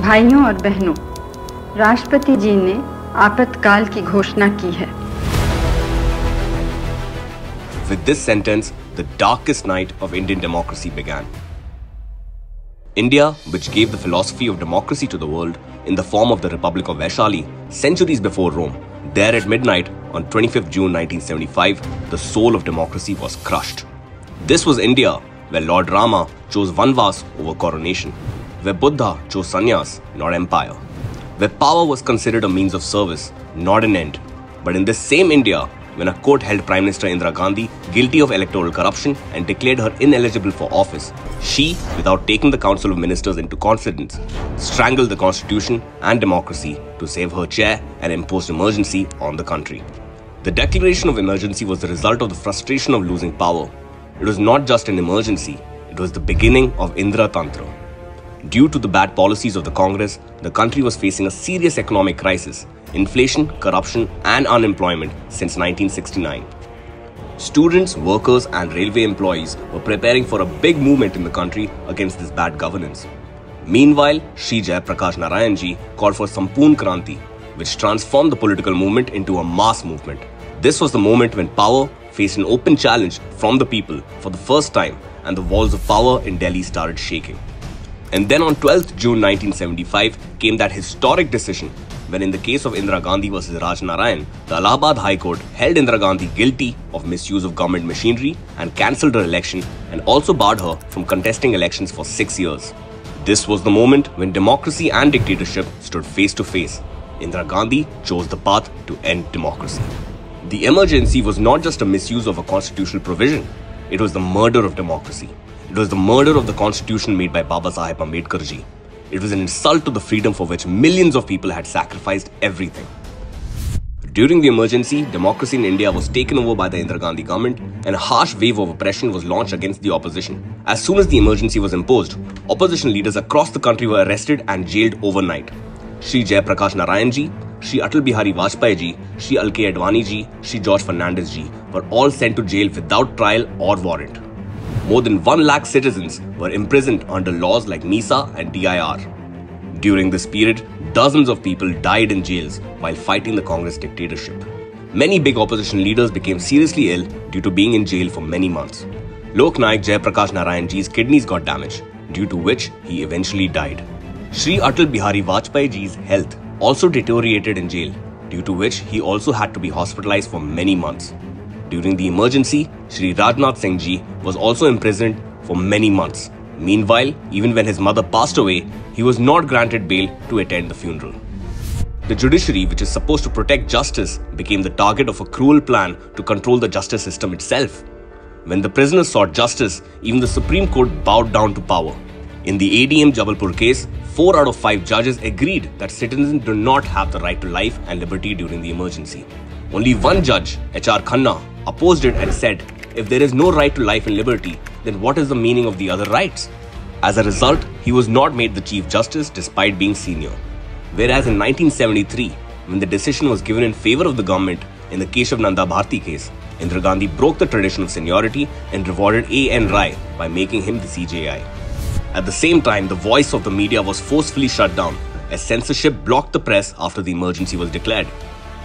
भाइयों और बहनों, राष्ट्रपति जी ने आपातकाल की घोषणा की है। With this sentence, the darkest night of Indian democracy began. India, which gave the philosophy of democracy to the world in the form of the Republic of Vaishali centuries before Rome, there at midnight on 25th June 1975, the soul of democracy was crushed. This was India, where Lord Rama chose Vanvas over coronation, where Buddha chose sannyas, not empire, where power was considered a means of service, not an end. But in this same India, when a court held Prime Minister Indira Gandhi guilty of electoral corruption and declared her ineligible for office, she, without taking the Council of Ministers into confidence, strangled the constitution and democracy to save her chair and imposed emergency on the country. The declaration of emergency was the result of the frustration of losing power. It was not just an emergency, it was the beginning of Indira Tantra. Due to the bad policies of the Congress, the country was facing a serious economic crisis, inflation, corruption and unemployment since 1969. Students, workers and railway employees were preparing for a big movement in the country against this bad governance. Meanwhile, Shri Jai Prakash Narayan ji called for Sampoorna Kranti, which transformed the political movement into a mass movement. This was the moment when power faced an open challenge from the people for the first time and the walls of power in Delhi started shaking. And then on 12th June 1975 came that historic decision when in the case of Indira Gandhi versus Raj Narayan, the Allahabad High Court held Indira Gandhi guilty of misuse of government machinery and cancelled her election and also barred her from contesting elections for 6 years. This was the moment when democracy and dictatorship stood face to face. Indira Gandhi chose the path to end democracy. The emergency was not just a misuse of a constitutional provision, it was the murder of democracy. It was the murder of the constitution made by Baba Saheb Ambedkar ji. It was an insult to the freedom for which millions of people had sacrificed everything. During the emergency, democracy in India was taken over by the Indira Gandhi government and a harsh wave of oppression was launched against the opposition. As soon as the emergency was imposed, opposition leaders across the country were arrested and jailed overnight. Shri Jai Prakash Narayan ji, Shri Atal Bihari Vajpayee ji, Shri L.K. Advani ji, Shri George Fernandez ji were all sent to jail without trial or warrant. More than 1 lakh citizens were imprisoned under laws like MISA and DIR. During this period, dozens of people died in jails while fighting the Congress dictatorship. Many big opposition leaders became seriously ill due to being in jail for many months. Lok Nayak Jai Prakash Narayan ji's kidneys got damaged, due to which he eventually died. Shri Atal Bihari Vajpayee ji's health also deteriorated in jail, due to which he also had to be hospitalized for many months. During the emergency, Shri Rajnath Singh ji was also imprisoned for many months. Meanwhile, even when his mother passed away, he was not granted bail to attend the funeral. The judiciary, which is supposed to protect justice, became the target of a cruel plan to control the justice system itself. When the prisoners sought justice, even the Supreme Court bowed down to power. In the ADM Jabalpur case, 4 out of 5 judges agreed that citizens do not have the right to life and liberty during the emergency. Only one judge, H.R. Khanna, opposed it and said, if there is no right to life and liberty, then what is the meaning of the other rights? As a result, he was not made the Chief Justice despite being senior. Whereas in 1973, when the decision was given in favor of the government in the Keshav Nanda Bharti case, Indira Gandhi broke the tradition of seniority and rewarded A.N. Rai by making him the CJI. At the same time, the voice of the media was forcefully shut down as censorship blocked the press after the emergency was declared.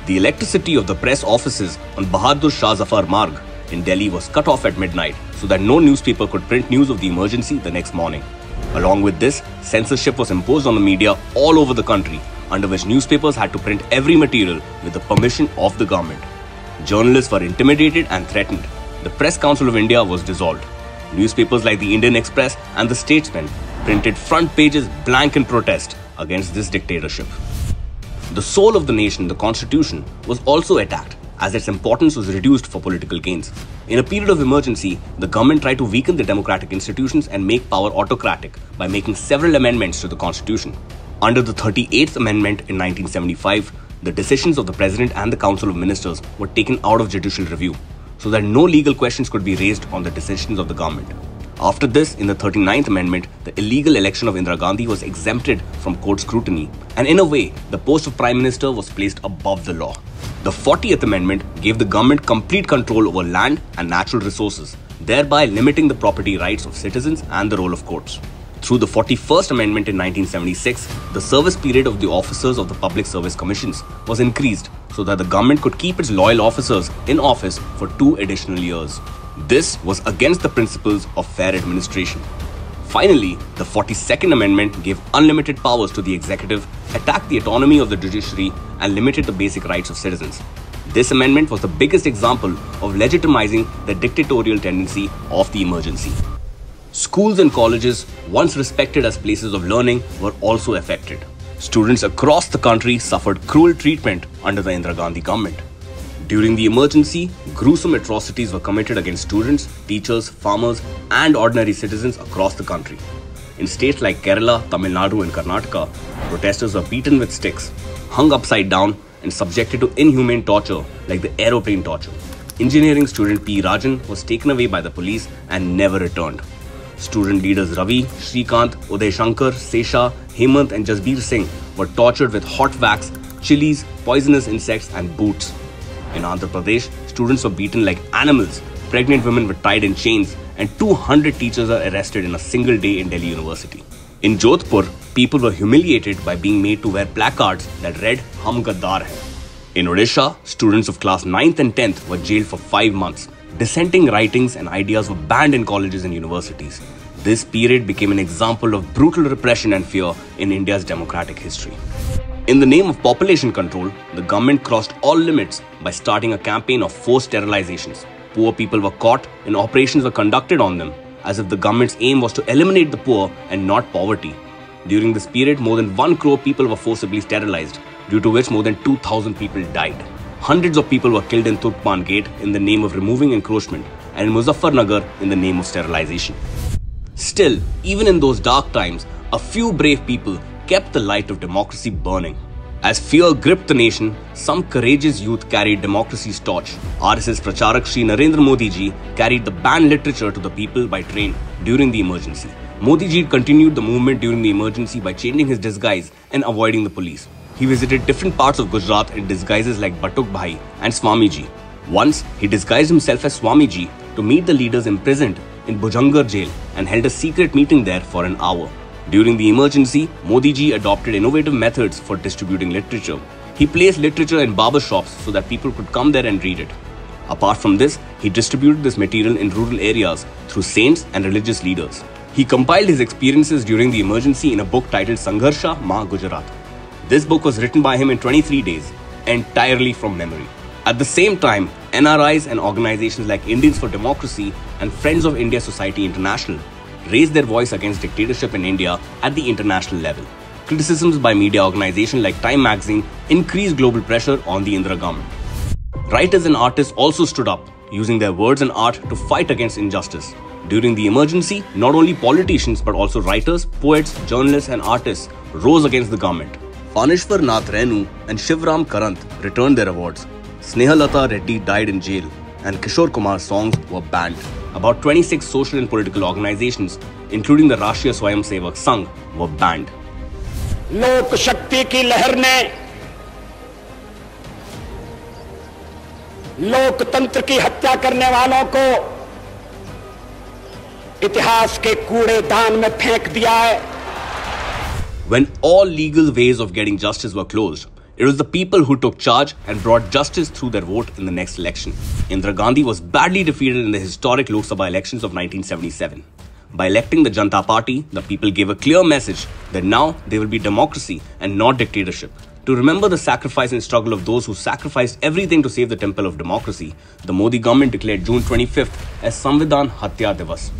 The electricity of the press offices on Bahadur Shah Zafar Marg in Delhi was cut off at midnight so that no newspaper could print news of the emergency the next morning. Along with this, censorship was imposed on the media all over the country, under which newspapers had to print every material with the permission of the government. Journalists were intimidated and threatened. The Press Council of India was dissolved. Newspapers like the Indian Express and the Statesman printed front pages blank in protest against this dictatorship. The soul of the nation, the Constitution, was also attacked as its importance was reduced for political gains. In a period of emergency, the government tried to weaken the democratic institutions and make power autocratic by making several amendments to the Constitution. Under the 38th Amendment in 1975, the decisions of the President and the Council of Ministers were taken out of judicial review, so that no legal questions could be raised on the decisions of the government. After this, in the 39th Amendment, the illegal election of Indira Gandhi was exempted from court scrutiny, and in a way, the post of Prime Minister was placed above the law. The 40th Amendment gave the government complete control over land and natural resources, thereby limiting the property rights of citizens and the role of courts. Through the 41st Amendment in 1976, the service period of the officers of the Public Service Commissions was increased so that the government could keep its loyal officers in office for 2 additional years. This was against the principles of fair administration. Finally, the 42nd Amendment gave unlimited powers to the executive, attacked the autonomy of the judiciary, and limited the basic rights of citizens. This amendment was the biggest example of legitimizing the dictatorial tendency of the emergency. Schools and colleges, once respected as places of learning, were also affected. Students across the country suffered cruel treatment under the Indira Gandhi government. During the emergency, gruesome atrocities were committed against students, teachers, farmers, and ordinary citizens across the country. In states like Kerala, Tamil Nadu, and Karnataka, protesters were beaten with sticks, hung upside down, and subjected to inhumane torture like the aeroplane torture. Engineering student P. Rajan was taken away by the police and never returned. Student leaders Ravi, Shrikant, Uday Shankar, Sesha, Hemant, and Jasbir Singh were tortured with hot wax, chilies, poisonous insects, and boots. In Andhra Pradesh, students were beaten like animals, pregnant women were tied in chains, and 200 teachers are arrested in a single day in Delhi University. In Jodhpur, people were humiliated by being made to wear placards that read "Hum Gaddar Hai." In Odisha, students of class 9th and 10th were jailed for 5 months. Dissenting writings and ideas were banned in colleges and universities. This period became an example of brutal repression and fear in India's democratic history. In the name of population control, the government crossed all limits by starting a campaign of forced sterilizations. Poor people were caught and operations were conducted on them, as if the government's aim was to eliminate the poor and not poverty. During this period, more than 1 crore people were forcibly sterilized, due to which more than 2,000 people died. Hundreds of people were killed in Turkman Gate in the name of removing encroachment, and in Muzaffarnagar in the name of sterilization. Still, even in those dark times, a few brave people kept the light of democracy burning. As fear gripped the nation, some courageous youth carried democracy's torch. RSS Pracharak Shri Narendra Modi ji carried the banned literature to the people by train during the emergency. Modi ji continued the movement during the emergency by changing his disguise and avoiding the police. He visited different parts of Gujarat in disguises like Batuk Bhai and Swamiji. Once, he disguised himself as Swamiji to meet the leaders imprisoned in Bhujangar jail and held a secret meeting there for an hour. During the emergency, Modi ji adopted innovative methods for distributing literature. He placed literature in barber shops so that people could come there and read it. Apart from this, he distributed this material in rural areas through saints and religious leaders. He compiled his experiences during the emergency in a book titled Sangharsha Ma Gujarat. This book was written by him in 23 days, entirely from memory. At the same time, NRIs and organizations like Indians for Democracy and Friends of India Society International raised their voice against dictatorship in India at the international level. Criticisms by media organizations like Time magazine increased global pressure on the Indira government. Writers and artists also stood up, using their words and art to fight against injustice. During the emergency, not only politicians but also writers, poets, journalists and artists rose against the government. Anishwar Nath Renu and Shivram Karant returned their awards. Snehalata Reddy died in jail, and Kishore Kumar's songs were banned. About 26 social and political organizations, including the Rashtriya Swayamsevak Sangh, were banned. लोक शक्ति की लहर ने लोकतंत्र की हत्या करने वालों को इतिहास के कूड़ेदान में फेंक दिया है. When all legal ways of getting justice were closed, it was the people who took charge and brought justice through their vote in the next election. Indira Gandhi was badly defeated in the historic Lok Sabha elections of 1977. By electing the Janata Party, the people gave a clear message that now there will be democracy and not dictatorship. To remember the sacrifice and struggle of those who sacrificed everything to save the temple of democracy, the Modi government declared June 25th as Samvidhan Hatya Divas.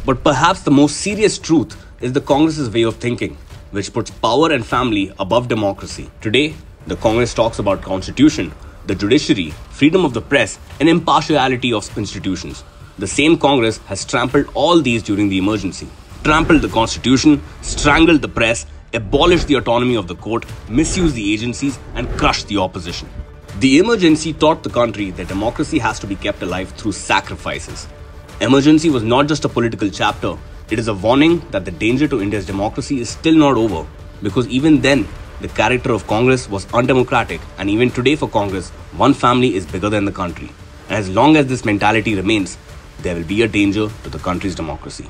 But perhaps the most serious truth is the Congress's way of thinking, which puts power and family above democracy. Today, the Congress talks about constitution, the judiciary, freedom of the press, and impartiality of institutions. The same Congress has trampled all these during the emergency. Trampled the constitution, strangled the press, abolished the autonomy of the court, misused the agencies, and crushed the opposition. The emergency taught the country that democracy has to be kept alive through sacrifices. Emergency was not just a political chapter. It is a warning that the danger to India's democracy is still not over, because even then, the character of Congress was undemocratic, and even today for Congress, one family is bigger than the country. And as long as this mentality remains, there will be a danger to the country's democracy.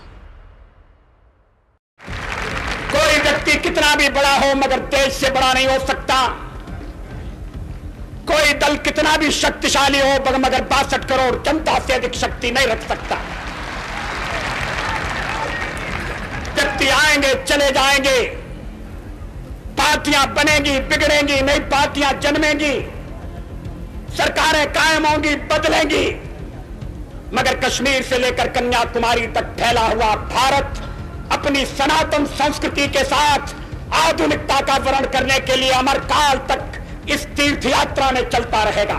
व्यक्ति कितना भी बड़ा हो मगर देश से बड़ा नहीं हो सकता। कोई दल कितना भी शक्तिशाली हो मगर 62 करोड़ जनता से अधिक शक्ति नहीं रख सकता। व्यक्ति आएंगे चले जाएंगे, पार्टियां बनेंगी बिगड़ेंगी, नई पार्टियां जन्मेंगी, सरकारें कायम होंगी बदलेंगी, मगर कश्मीर से लेकर कन्याकुमारी तक फैला हुआ भारत अपनी सनातन संस्कृति के साथ आधुनिकता का वर्ण करने के लिए अमर काल तक इस तीर्थ यात्रा में चलता रहेगा।